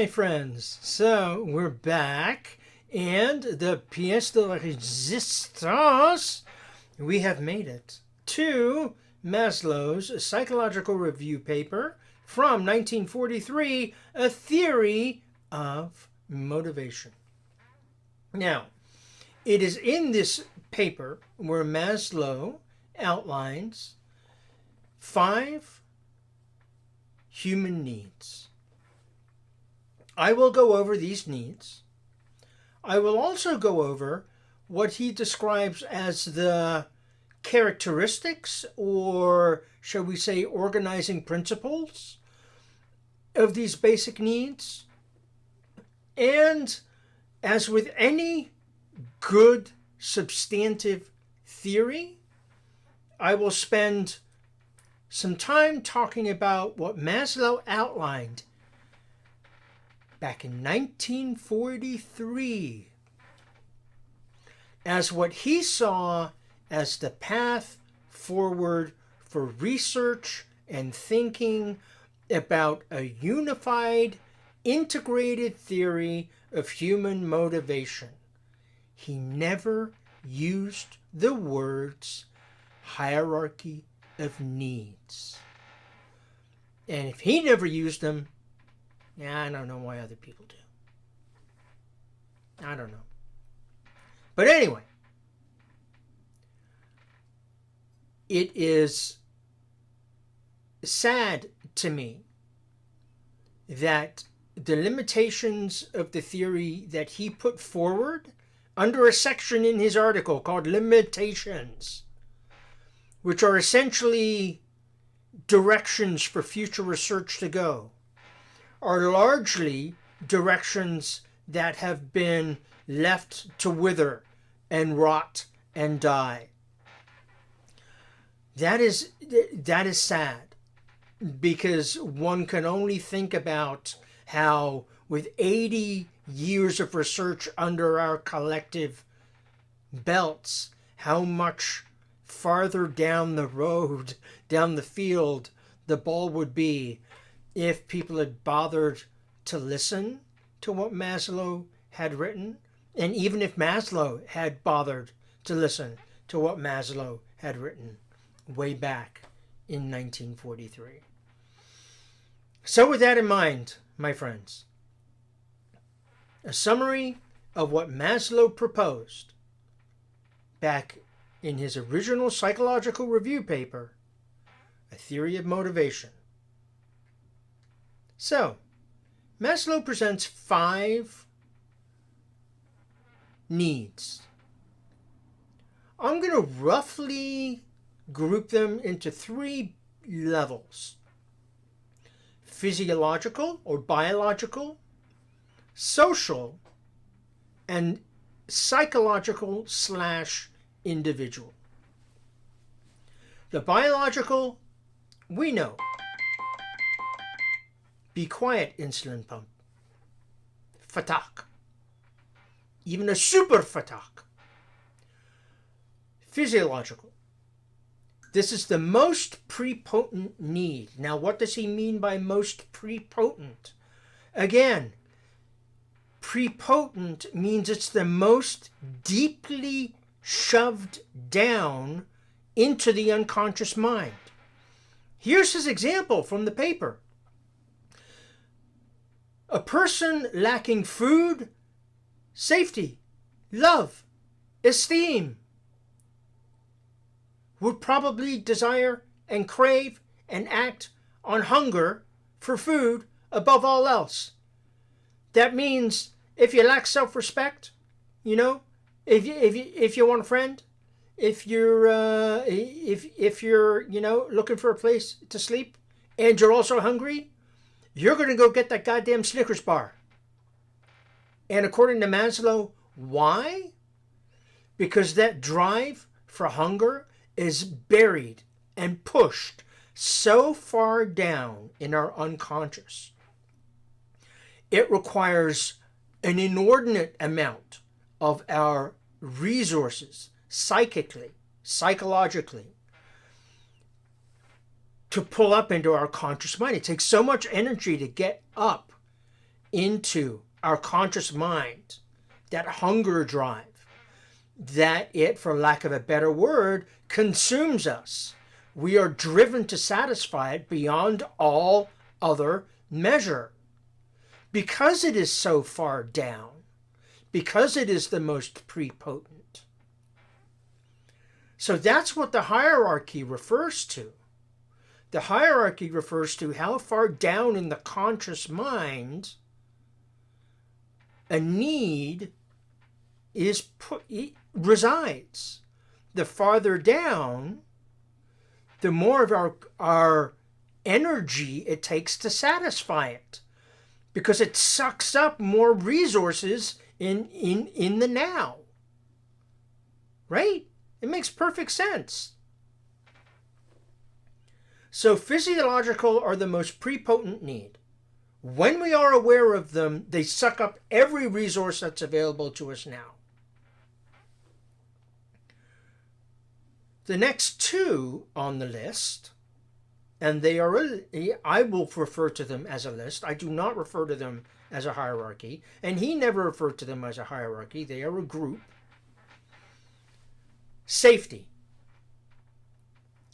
my friends. So we're back, and the pièce de résistance, we have made it to Maslow's psychological review paper from 1943, A Theory of Motivation. Now, it is in this paper where Maslow outlines 5 human needs. I will go over these needs. I will also go over what he describes as the characteristics, or shall we say organizing principles, of these basic needs. And as with any good substantive theory, I will spend some time talking about what Maslow outlined back in 1943 as what he saw as the path forward for research and thinking about a unified, integrated theory of human motivation. He never used the words hierarchy of needs. And if he never used them, I don't know why other people do. I don't know. But anyway, it is sad to me that the limitations of the theory that he put forward under a section in his article called Limitations, which are essentially directions for future research to go, are largely directions that have been left to wither and rot and die. That is sad, because one can only think about how, with 80 years of research under our collective belts, how much farther down the road, down the field, the ball would be if people had bothered to listen to what Maslow had written, and even if Maslow had bothered to listen to what Maslow had written way back in 1943. So with that in mind, my friends, a summary of what Maslow proposed back in his original psychological review paper, A Theory of Motivation. So, Maslow presents 5 needs. I'm going to roughly group them into 3 levels: physiological or biological, social, and psychological/individual. The biological, we know. Be quiet, insulin pump. Fatak. Even a super fatak. Physiological. This is the most prepotent need. Now, what does he mean by most prepotent? Again, prepotent means it's the most deeply shoved down into the unconscious mind. Here's his example from the paper. A person lacking food, safety, love, esteem would probably desire and crave and act on hunger for food above all else. That means if you lack self-respect, if you want a friend, if you're looking for a place to sleep, and you're also hungry, you're going to go get that goddamn Snickers bar. And according to Maslow, why? Because that drive for hunger is buried and pushed so far down in our unconscious. It requires an inordinate amount of our resources, psychically, psychologically, to pull up into our conscious mind. It takes so much energy to get up into our conscious mind, that hunger drive, that it, for lack of a better word, consumes us. We are driven to satisfy it beyond all other measure. Because it is so far down, because it is the most prepotent. So that's what the hierarchy refers to. The hierarchy refers to how far down in the conscious mind a need resides. The farther down, the more of our energy it takes to satisfy it, because it sucks up more resources in the now. Right? It makes perfect sense. So physiological are the most prepotent need. When we are aware of them, they suck up every resource that's available to us now. The next two on the list, and they are, I will refer to them as a list. I do not refer to them as a hierarchy, and he never referred to them as a hierarchy. They are a group. Safety.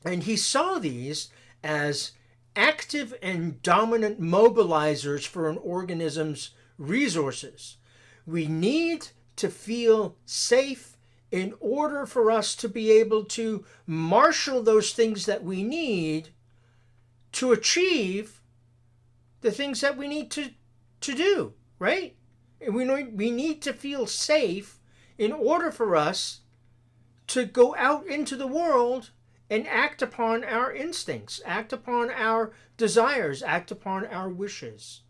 And he saw these as active and dominant mobilizers for an organism's resources. We need to feel safe in order for us to be able to marshal those things that we need to achieve the things that we need to do, right? And we need to feel safe in order for us to go out into the world and act upon our instincts, act upon our desires, act upon our wishes.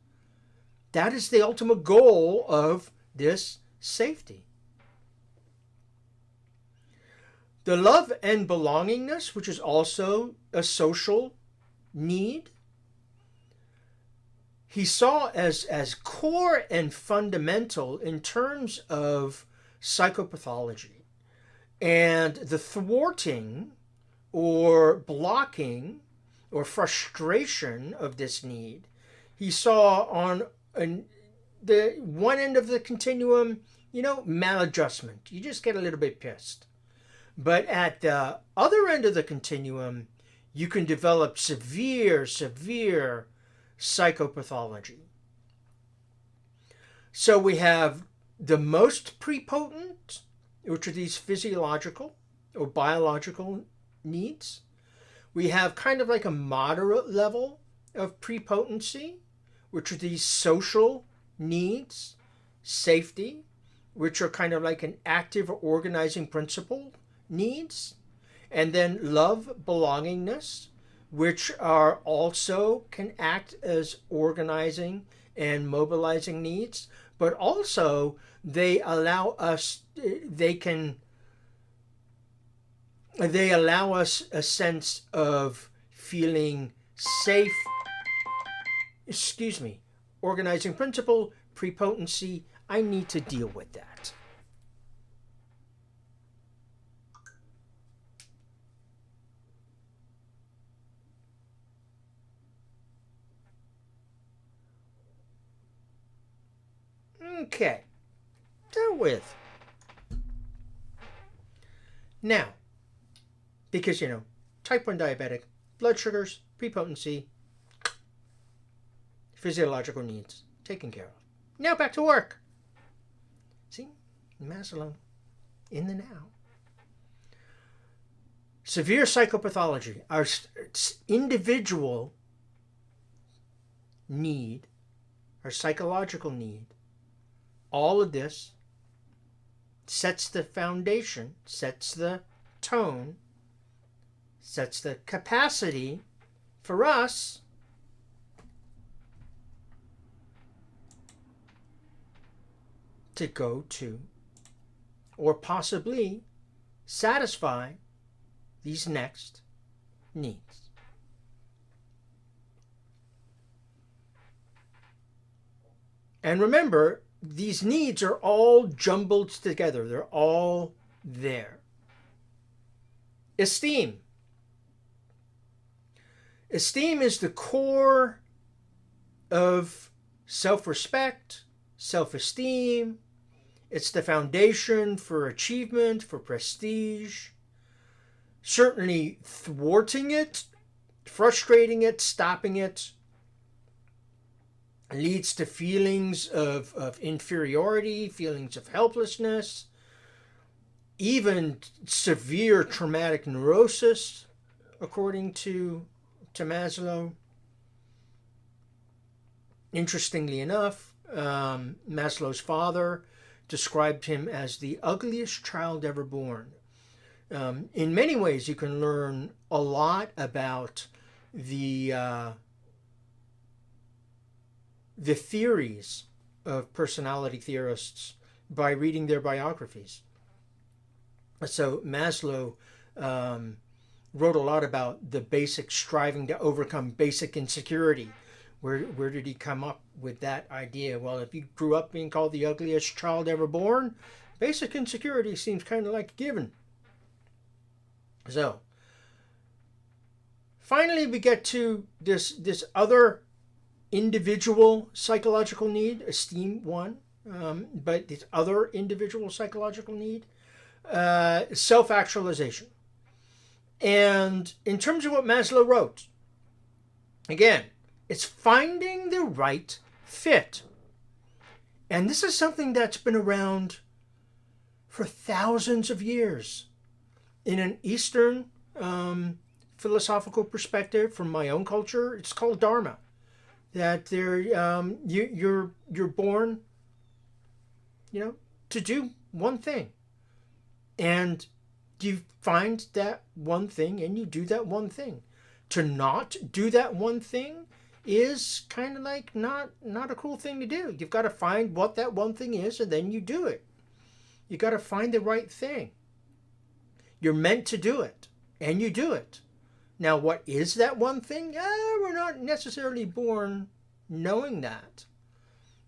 That is the ultimate goal of this safety. The love and belongingness, which is also a social need, he saw as core and fundamental in terms of psychopathology, and the thwarting or blocking or frustration of this need. He saw on the one end of the continuum, maladjustment. You just get a little bit pissed. But at the other end of the continuum, you can develop severe psychopathology. So we have the most prepotent, which are these physiological or biological needs. We have kind of like a moderate level of prepotency, which are these social needs, safety, which are kind of like an active or organizing principle needs, and then love, belongingness, which are also can act as organizing and mobilizing needs, but also they allow us a sense of feeling safe. Organizing principle, prepotency. I need to deal with that. Okay. Dealt with. Now, because, type 1 diabetic, blood sugars, prepotency, physiological needs, taken care of. Now back to work. See? Maslow, in the now. Severe psychopathology, our individual need, our psychological need, all of this sets the foundation, sets the tone, sets the capacity for us to go to or possibly satisfy these next needs. And remember, these needs are all jumbled together. They're all there. Esteem. Esteem is the core of self-respect, self-esteem. It's the foundation for achievement, for prestige. Certainly thwarting it, frustrating it, stopping it leads to feelings of inferiority, feelings of helplessness, even severe traumatic neurosis, according to Maslow. Interestingly enough, Maslow's father described him as the ugliest child ever born. In many ways, you can learn a lot about the theories of personality theorists by reading their biographies. So Maslow wrote a lot about the basic striving to overcome basic insecurity. Where did he come up with that idea? Well, if you grew up being called the ugliest child ever born, basic insecurity seems kind of like a given. So, finally we get to this other individual psychological need, esteem one, but this other individual psychological need, self-actualization. And in terms of what Maslow wrote, again, it's finding the right fit. And this is something that's been around for thousands of years. In an Eastern philosophical perspective, from my own culture, it's called Dharma. That you're born, to do one thing. And you find that one thing and you do that one thing. To not do that one thing is kind of like not a cool thing to do. You've got to find what that one thing is and then you do it. You got to find the right thing. You're meant to do it and you do it. Now, what is that one thing? We're not necessarily born knowing that.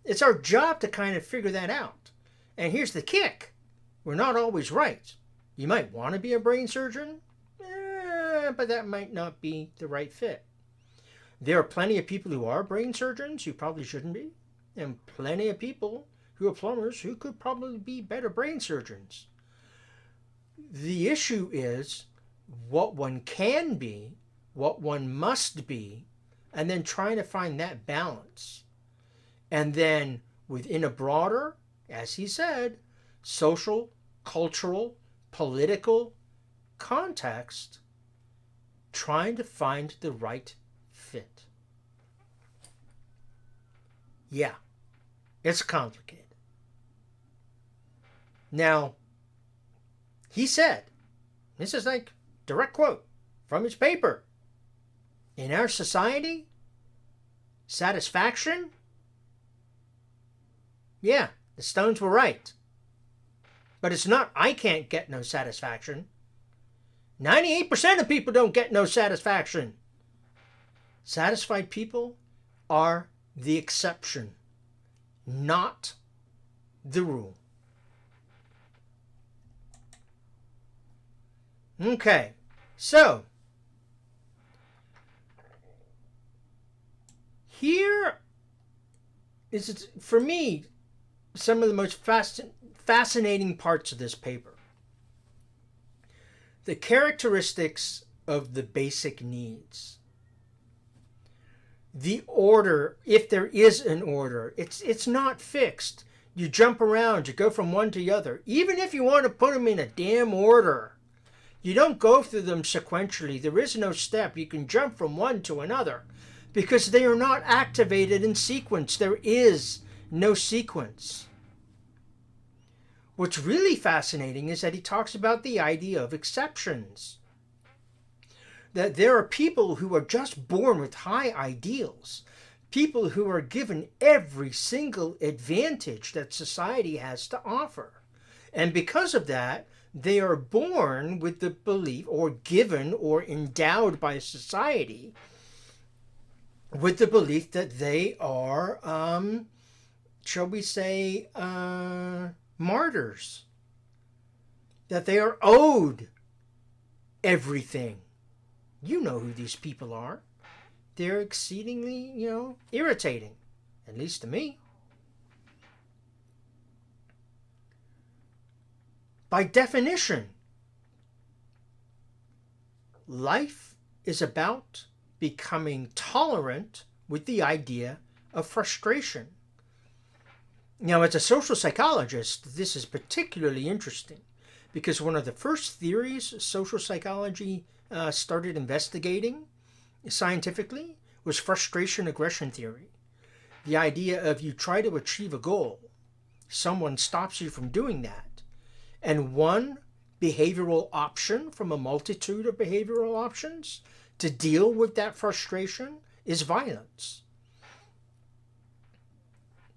It's our job to kind of figure that out. And here's the kick. We're not always right. You might want to be a brain surgeon, but that might not be the right fit. There are plenty of people who are brain surgeons who probably shouldn't be, and plenty of people who are plumbers who could probably be better brain surgeons. The issue is what one can be, what one must be, and then trying to find that balance. And then within a broader, as he said, social, cultural, political context, trying to find the right fit. Yeah, it's complicated. Now, he said, this is like direct quote from his paper, in our society, satisfaction, yeah, the Stones were right. But it's not I can't get no satisfaction. 98% of people don't get no satisfaction. Satisfied people are the exception, not the rule. Okay, so here is, for me, some of the most fascinating parts of this paper. The characteristics of the basic needs. The order, if there is an order, it's not fixed. You jump around, you go from one to the other. Even if you want to put them in a damn order, you don't go through them sequentially. There is no step. You can jump from one to another because they are not activated in sequence. There is no sequence. What's really fascinating is that he talks about the idea of exceptions. That there are people who are just born with high ideals, people who are given every single advantage that society has to offer. And because of that, they are born with the belief, or given or endowed by society with the belief that they are, shall we say, martyrs. That they are owed everything. You know who these people are. They're exceedingly, irritating. at least to me. By definition, life is about becoming tolerant with the idea of frustration. Now, as a social psychologist, this is particularly interesting because one of the first theories social psychology started investigating scientifically was frustration aggression theory. The idea of you try to achieve a goal, someone stops you from doing that, and one behavioral option from a multitude of behavioral options to deal with that frustration is violence.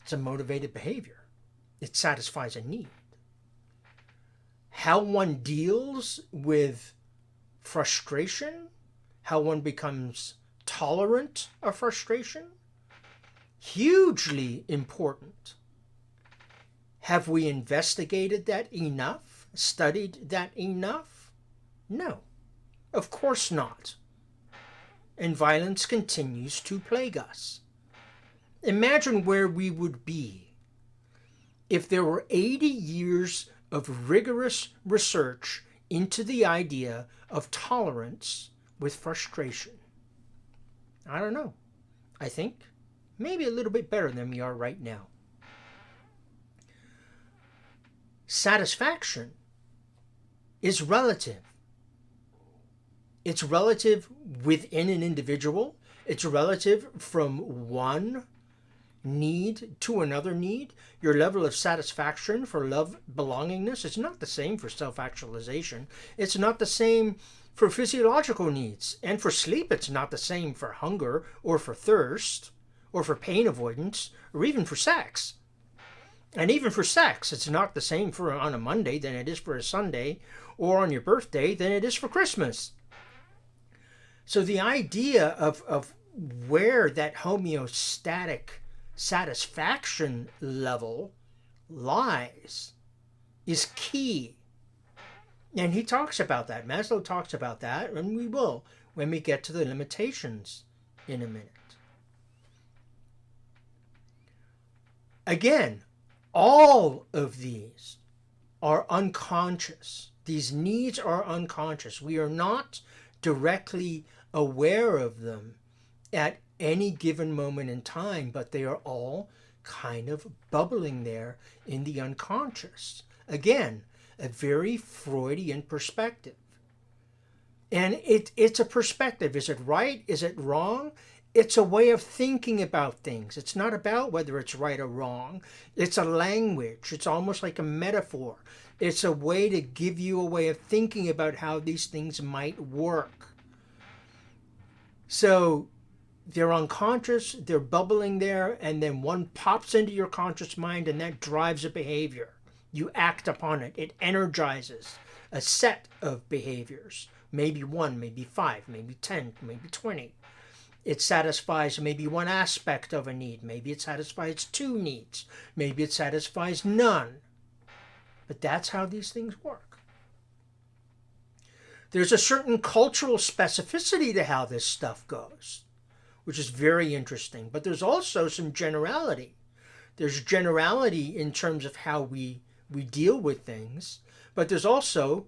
It's a motivated behavior. It satisfies a need. How one deals with frustration, how one becomes tolerant of frustration, hugely important. Have we investigated that enough? Studied that enough? No, of course not. And violence continues to plague us. Imagine where we would be if there were 80 years of rigorous research into the idea of tolerance with frustration. I don't know. I think maybe a little bit better than we are right now. Satisfaction is relative. It's relative within an individual. It's relative from one need to another need. Your level of satisfaction for love, belongingness, is not the same for self-actualization. It's not the same for physiological needs. And for sleep, it's not the same for hunger or for thirst or for pain avoidance or even for sex. And even for sex, it's not the same for on a Monday than it is for a Sunday, or on your birthday than it is for Christmas. So the idea of where that homeostatic satisfaction level lies is key. And he talks about that. Maslow talks about that, and we will when we get to the limitations in a minute. Again, all of these are unconscious. These needs are unconscious. We are not directly aware of them at any given moment in time, but they are all kind of bubbling there in the unconscious. Again, a very Freudian perspective. And it's a perspective. Is it right? Is it wrong? It's a way of thinking about things. It's not about whether it's right or wrong. It's a language. It's almost like a metaphor. It's a way to give you a way of thinking about how these things might work. So they're unconscious, they're bubbling there, and then one pops into your conscious mind and that drives a behavior. You act upon it. It energizes a set of behaviors. Maybe 1, maybe 5, maybe 10, maybe 20. It satisfies maybe one aspect of a need. Maybe it satisfies 2 needs. Maybe it satisfies none. But that's how these things work. There's a certain cultural specificity to how this stuff goes, which is very interesting. But there's also some generality. There's generality in terms of how we deal with things, but there's also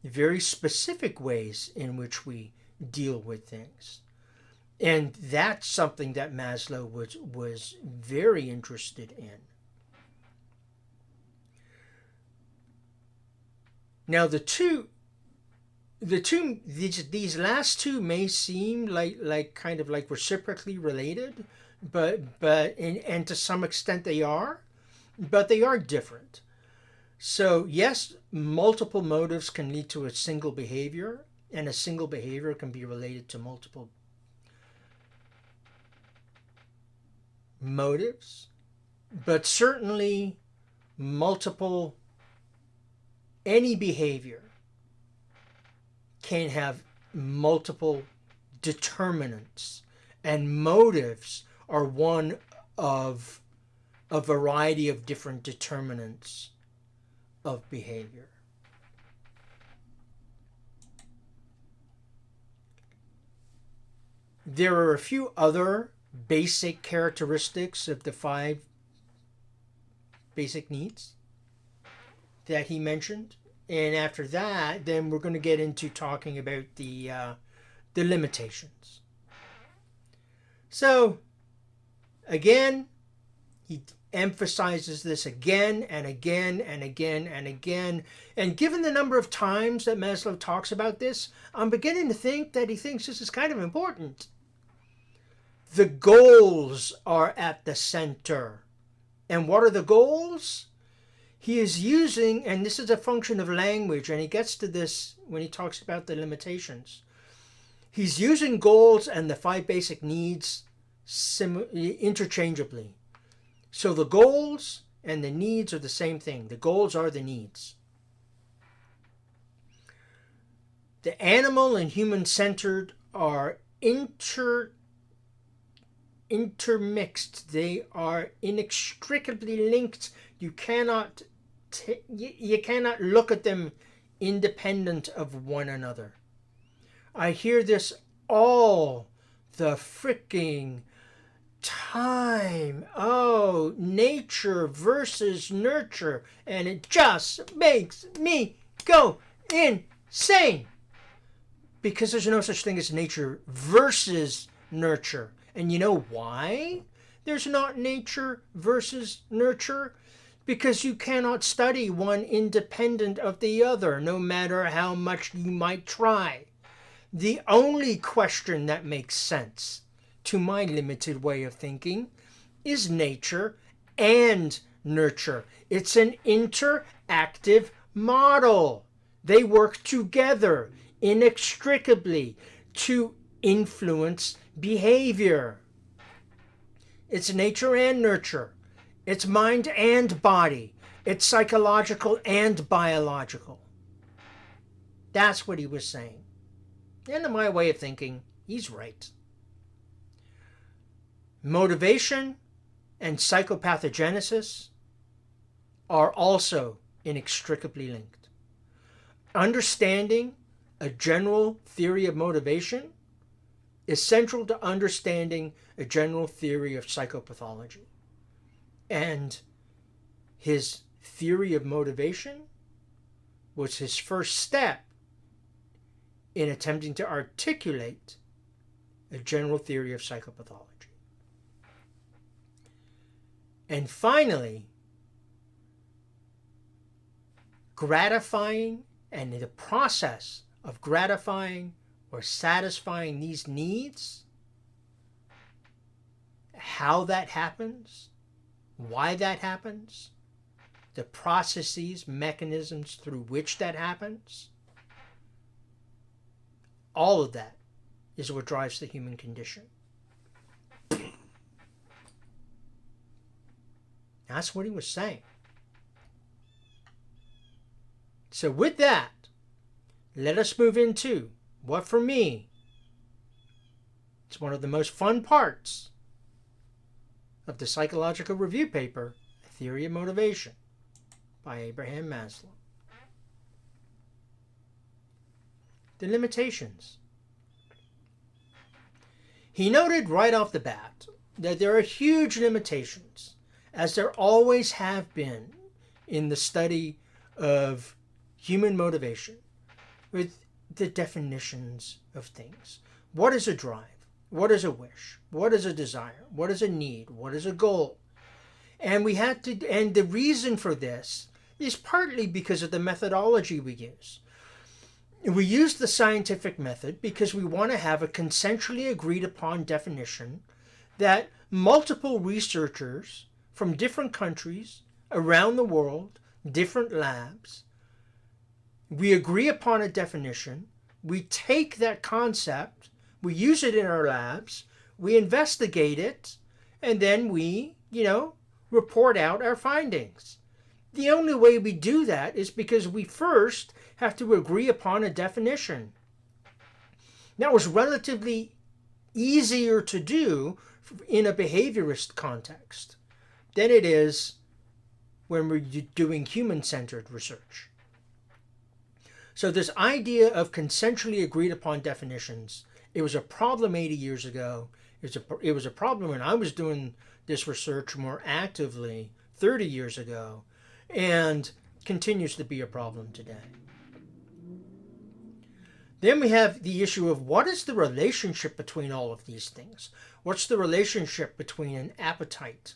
very specific ways in which we deal with things. And that's something that Maslow was very interested in. Now these last two may seem like kind of like reciprocally related, but and to some extent they are, but they are different. So yes, multiple motives can lead to a single behavior, and a single behavior can be related to multiple motives, but certainly any behavior can have multiple determinants, and motives are one of a variety of different determinants of behavior. There are a few other basic characteristics of the 5 basic needs that he mentioned. And after that, then we're going to get into talking about the limitations. So, again, he emphasizes this again and again and again and again. And given the number of times that Maslow talks about this, I'm beginning to think that he thinks this is kind of important. The goals are at the center. And what are the goals? He is using, and this is a function of language, and he gets to this when he talks about the limitations. He's using goals and the 5 basic needs interchangeably. So the goals and the needs are the same thing. The goals are the needs. The animal and human-centered are intermixed. They are inextricably linked. You cannot look at them independent of one another. I hear this all the freaking time. Oh, nature versus nurture. And it just makes me go insane. Because there's no such thing as nature versus nurture. And you know why there's not nature versus nurture? Because you cannot study one independent of the other, no matter how much you might try. The only question that makes sense, to my limited way of thinking, is nature and nurture. It's an interactive model. They work together inextricably to influence behavior. It's nature and nurture. It's mind and body. It's psychological and biological. That's what he was saying. And in my way of thinking, he's right. Motivation and psychopathogenesis are also inextricably linked. Understanding a general theory of motivation is central to understanding a general theory of psychopathology. And his theory of motivation was his first step in attempting to articulate a general theory of psychopathology. And finally, gratifying and the process of gratifying or satisfying these needs, how that happens, why that happens, the processes, mechanisms through which that happens, all of that is what drives the human condition. That's what he was saying. So with that, let us move into what for me, it's one of the most fun parts of the psychological review paper, A Theory of Motivation by Abraham Maslow. The limitations. He noted right off the bat that there are huge limitations, as there always have been in the study of human motivation, with the definitions of things. What is a drive? What is a wish? What is a desire? What is a need? What is a goal? And the reason for this is partly because of the methodology we use. We use the scientific method because we want to have a consensually agreed upon definition that multiple researchers from different countries around the world, different labs, we agree upon a definition, we take that concept, we use it in our labs, we investigate it, and then we, report out our findings. The only way we do that is because we first have to agree upon a definition. That was relatively easier to do in a behaviorist context than it is when we're doing human-centered research. So this idea of consensually agreed upon definitions It was a problem 80 years ago. It was a problem when I was doing this research more actively 30 years ago, and continues to be a problem today. Then we have the issue of what is the relationship between all of these things? What's the relationship between an appetite,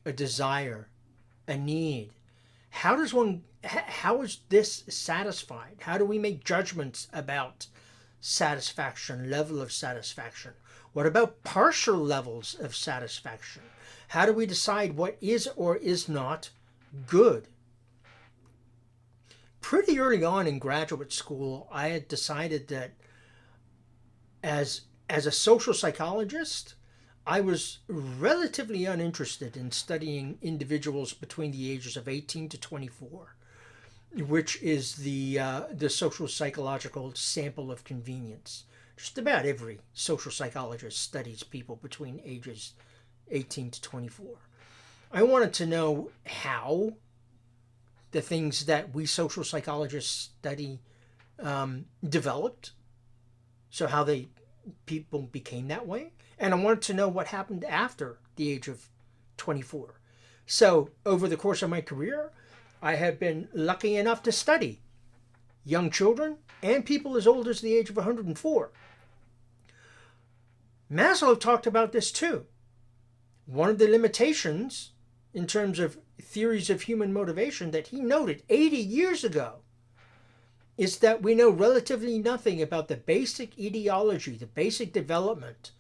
a desire, a need? How is this satisfied? How do we make judgments about satisfaction, level of satisfaction? What about partial levels of satisfaction? How do we decide what is or is not good? Pretty early on in graduate school, I had decided that as a social psychologist, I was relatively uninterested in studying individuals between the ages of 18 to 24, which is the social psychological sample of convenience. Just about every social psychologist studies people between ages 18 to 24. I wanted to know how the things that we social psychologists study developed, so how people became that way, and I wanted to know what happened after the age of 24. So over the course of my career, I have been lucky enough to study young children and people as old as the age of 104. Maslow talked about this too. One of the limitations in terms of theories of human motivation that he noted 80 years ago is that we know relatively nothing about the basic etiology, the basic development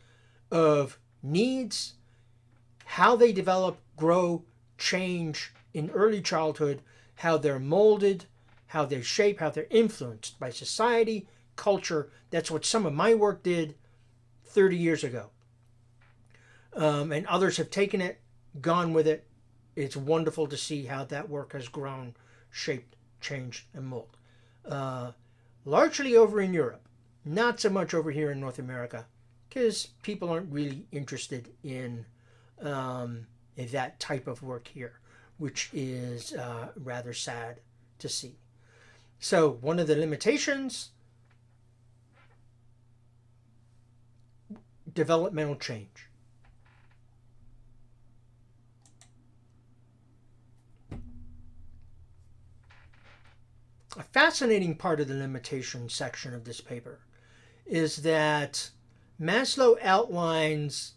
of needs, how they develop, grow, change in early childhood, how they're molded, how they shape, how they're influenced by society, culture. That's what some of my work did 30 years ago. And others have taken it, gone with it. It's wonderful to see how that work has grown, shaped, changed, and molded. Largely over in Europe, not so much over here in North America, because people aren't really interested in that type of work here, which is rather sad to see. So one of the limitations, developmental change. A fascinating part of the limitation section of this paper is that Maslow outlines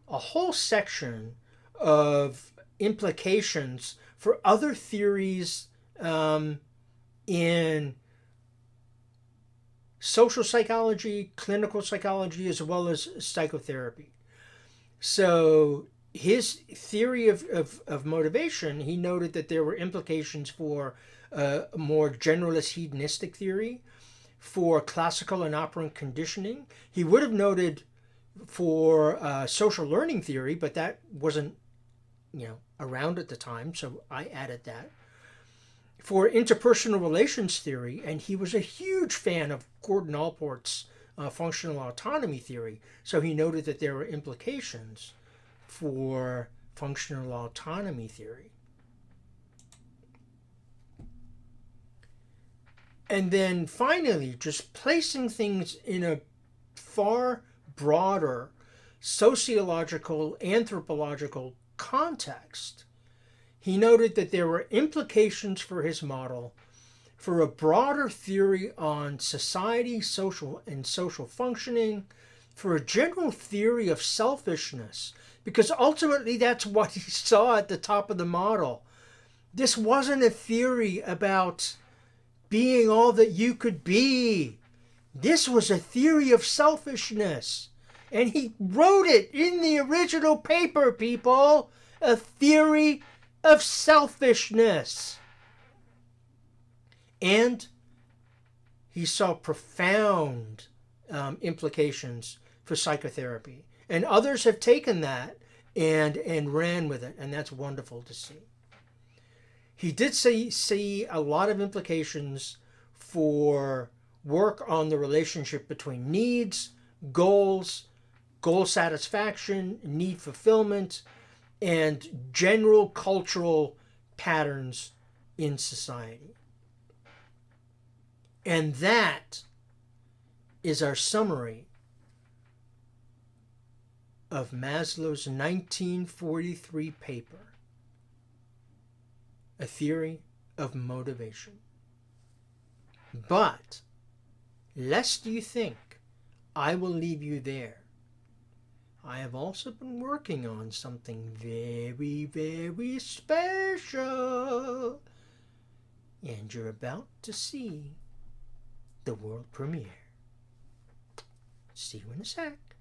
a whole section of implications for other theories in social psychology, clinical psychology, as well as psychotherapy. So his theory of motivation, he noted that there were implications for a more generalist hedonistic theory, for classical and operant conditioning. He would have noted for social learning theory, but that wasn't around at the time, so I added that. For interpersonal relations theory, and he was a huge fan of Gordon Allport's functional autonomy theory, so he noted that there were implications for functional autonomy theory. And then finally, just placing things in a far broader sociological, anthropological context, he noted that there were implications for his model for a broader theory on society, social functioning, for a general theory of selfishness, because ultimately that's what he saw at the top of the model. This wasn't a theory about being all that you could be. This was a theory of selfishness. And he wrote it in the original paper, people. A theory of selfishness. And he saw profound implications for psychotherapy. And others have taken that and ran with it. And that's wonderful to see. He did see a lot of implications for work on the relationship between needs, goals, goal satisfaction, need fulfillment, and general cultural patterns in society. And that is our summary of Maslow's 1943 paper, A Theory of Motivation. But, lest you think I will leave you there, I have also been working on something very, very special. And you're about to see the world premiere. See you in a sec.